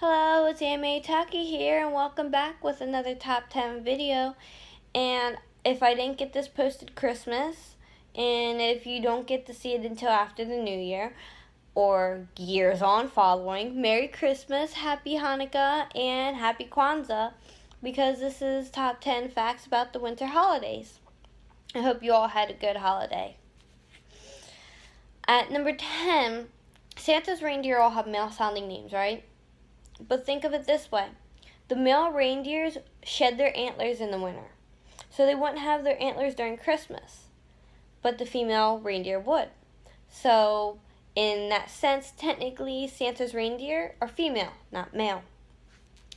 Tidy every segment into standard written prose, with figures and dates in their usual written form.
Hello, it's Anime Taki here, and welcome back with another top 10 video. And if I didn't get this posted Christmas, and if you don't get to see it until after the New Year, or years on following, Merry Christmas, Happy Hanukkah, and Happy Kwanzaa, because this is top 10 facts about the winter holidays. I hope you all had a good holiday. At number 10, Santa's reindeer all have male-sounding names, right? But think of it this way. The male reindeers shed their antlers in the winter, so they wouldn't have their antlers during Christmas, but the female reindeer would. So, in that sense, technically, Santa's reindeer are female, not male.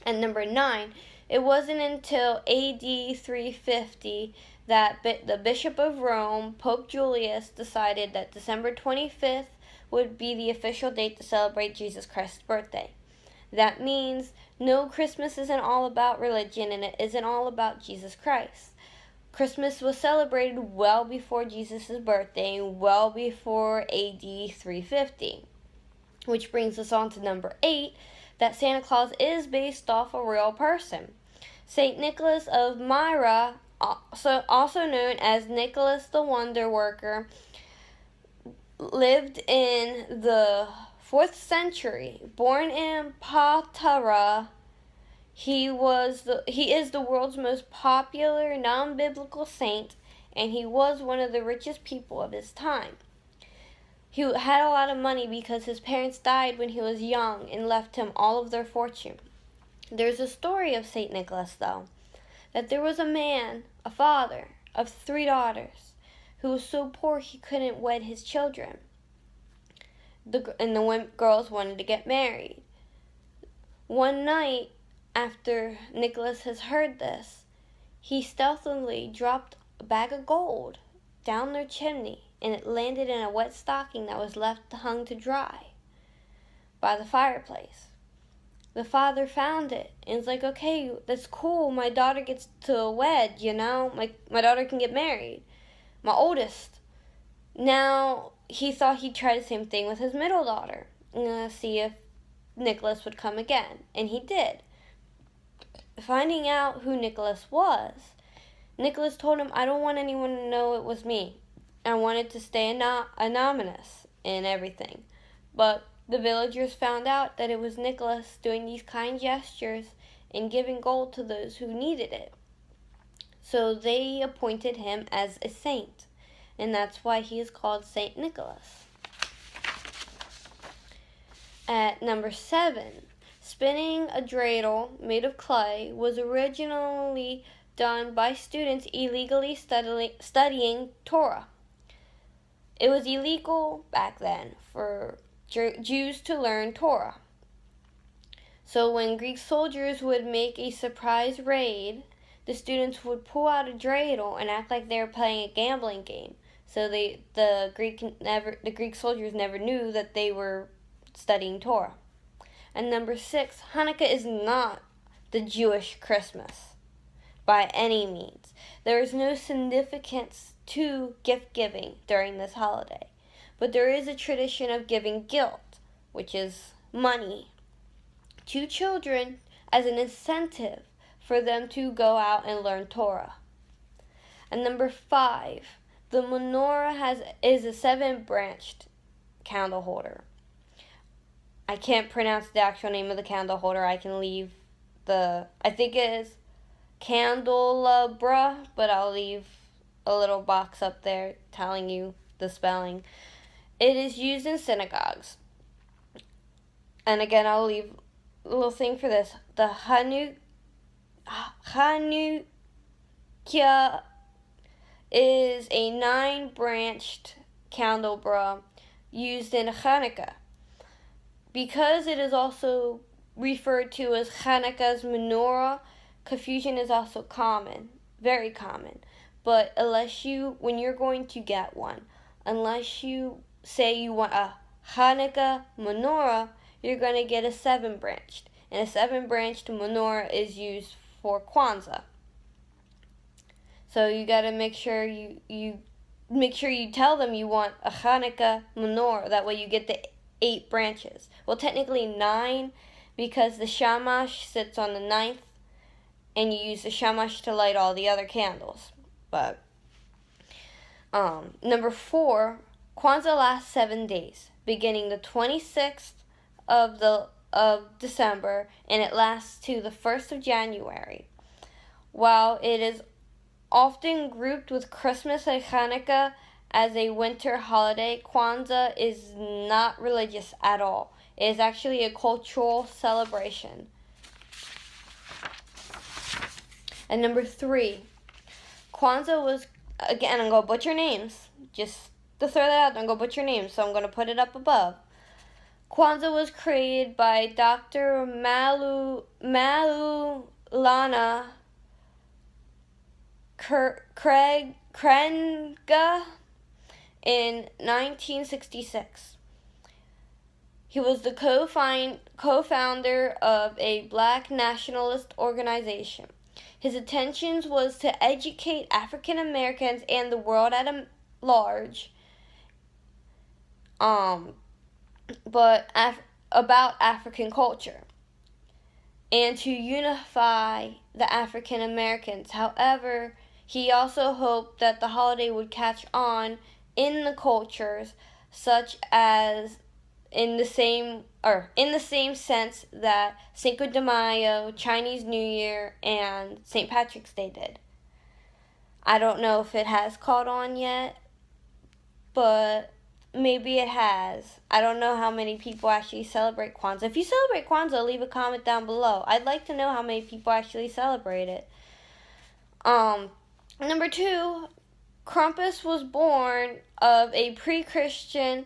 And number 9, it wasn't until AD 350 that the Bishop of Rome, Pope Julius, decided that December 25th would be the official date to celebrate Jesus Christ's birthday. That means no, Christmas isn't all about religion, and it isn't all about Jesus Christ. Christmas was celebrated well before Jesus' birthday, well before AD 350. Which brings us on to number 8, that Santa Claus is based off a real person. St. Nicholas of Myra, also known as Nicholas the Wonder Worker, lived in the 4th century. Born in Patara, he is the world's most popular non-biblical saint, and he was one of the richest people of his time. He had a lot of money because his parents died when he was young and left him all of their fortune. There's a story of St. Nicholas, though, that there was a man, a father of 3 daughters, who was so poor he couldn't wed his children. And the girls wanted to get married. One night, after Nicholas has heard this, he stealthily dropped a bag of gold down their chimney, and it landed in a wet stocking that was left hung to dry by the fireplace. The father found it and was like, okay, that's cool. My daughter gets to wed, My daughter can get married. My oldest. Now, he thought he'd try the same thing with his middle daughter, see if Nicholas would come again, and he did. Finding out who Nicholas was, Nicholas told him, I don't want anyone to know it was me. I wanted to stay anonymous and everything. But the villagers found out that it was Nicholas doing these kind gestures and giving gold to those who needed it. So they appointed him as a saint. And that's why he is called St. Nicholas. At number 7, spinning a dreidel made of clay was originally done by students illegally studying Torah. It was illegal back then for Jews to learn Torah. So when Greek soldiers would make a surprise raid, the students would pull out a dreidel and act like they were playing a gambling game. So the Greek soldiers never knew that they were studying Torah. And number 6, Hanukkah is not the Jewish Christmas by any means. There is no significance to gift giving during this holiday. But there is a tradition of giving guilt, which is money, to children as an incentive for them to go out and learn Torah. And number 5, the menorah is a 7-branched candle holder. I can't pronounce the actual name of the candle holder. I can leave I think it is candelabra, but I'll leave a little box up there telling you the spelling. It is used in synagogues. And again, I'll leave a little thing for this. The Hanukkah is a 9-branched candelabra used in Hanukkah. Because it is also referred to as Hanukkah's menorah, confusion is also common, very common. But when you're going to get one, unless you say you want a Hanukkah menorah, you're going to get a 7-branched. And a 7-branched menorah is used for Kwanzaa. So you got to make sure you tell them you want a Hanukkah menorah. That way you get the 8 branches. Well, technically 9, because the shamash sits on the ninth, and you use the shamash to light all the other candles. But number 4, Kwanzaa lasts 7 days, beginning the 26th of December, and it lasts to the 1st of January. While it is often grouped with Christmas and Hanukkah as a winter holiday, Kwanzaa is not religious at all. It is actually a cultural celebration. And number 3, Kwanzaa was, again, I'm going to butcher names. Just to throw that out there, I'm going to butcher names, so I'm going to put it up above. Kwanzaa was created by Dr. Maulana Krenga in 1966. He was the co-founder of a black nationalist organization. His intentions was to educate African Americans and the world at large, about African culture, and to unify the African Americans. However, he also hoped that the holiday would catch on in the cultures, such as in the same sense that Cinco de Mayo, Chinese New Year, and St. Patrick's Day did. I don't know if it has caught on yet, but maybe it has. I don't know how many people actually celebrate Kwanzaa. If you celebrate Kwanzaa, leave a comment down below. I'd like to know how many people actually celebrate it. Number 2, Krampus was born of a pre-Christian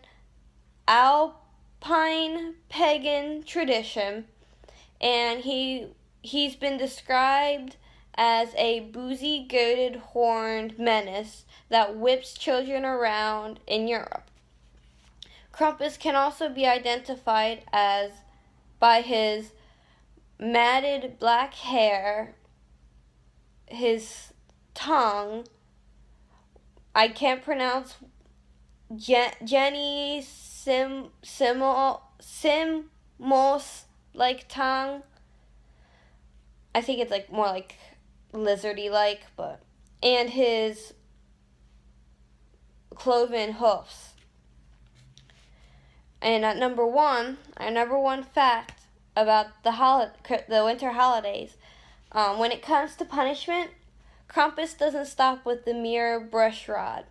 Alpine pagan tradition, and he's been described as a boozy, goated, horned menace that whips children around in Europe. Krampus can also be identified by his matted black hair, his tongue. I can't pronounce Jenny Simos like tongue. I think it's more like lizardy like, and his cloven hoofs. And at number 1, our number 1 fact about the winter holidays, when it comes to punishment, Krampus doesn't stop with the mere brush rod.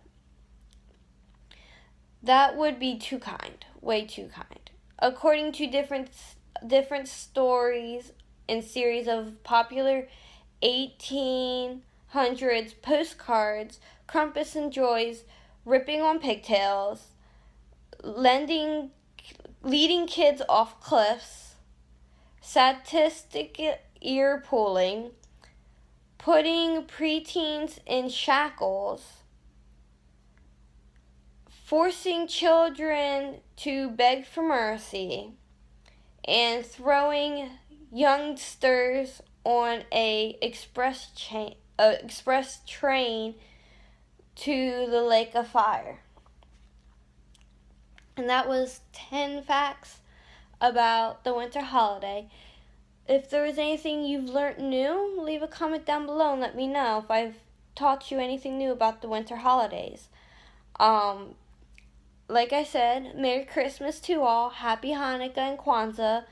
That would be too kind, way too kind. According to different stories and series of popular 1800s postcards, Krampus enjoys ripping on pigtails, leading kids off cliffs, sadistic ear pulling, putting preteens in shackles, forcing children to beg for mercy, and throwing youngsters on a express train to the lake of fire. And that was 10 facts about the winter holiday. If there was anything you've learned new, leave a comment down below and let me know if I've taught you anything new about the winter holidays. Like I said, Merry Christmas to all, Happy Hanukkah and Kwanzaa.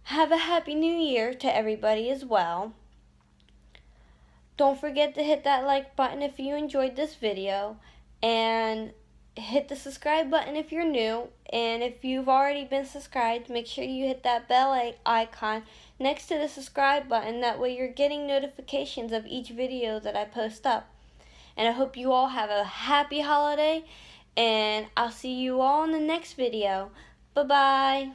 Have a Happy New Year to everybody as well. Don't forget to hit that like button if you enjoyed this video, and hit the subscribe button if you're new. And if you've already been subscribed, make sure you hit that bell icon next to the subscribe button. That way you're getting notifications of each video that I post up. And I hope you all have a happy holiday, and I'll see you all in the next video. Bye-bye.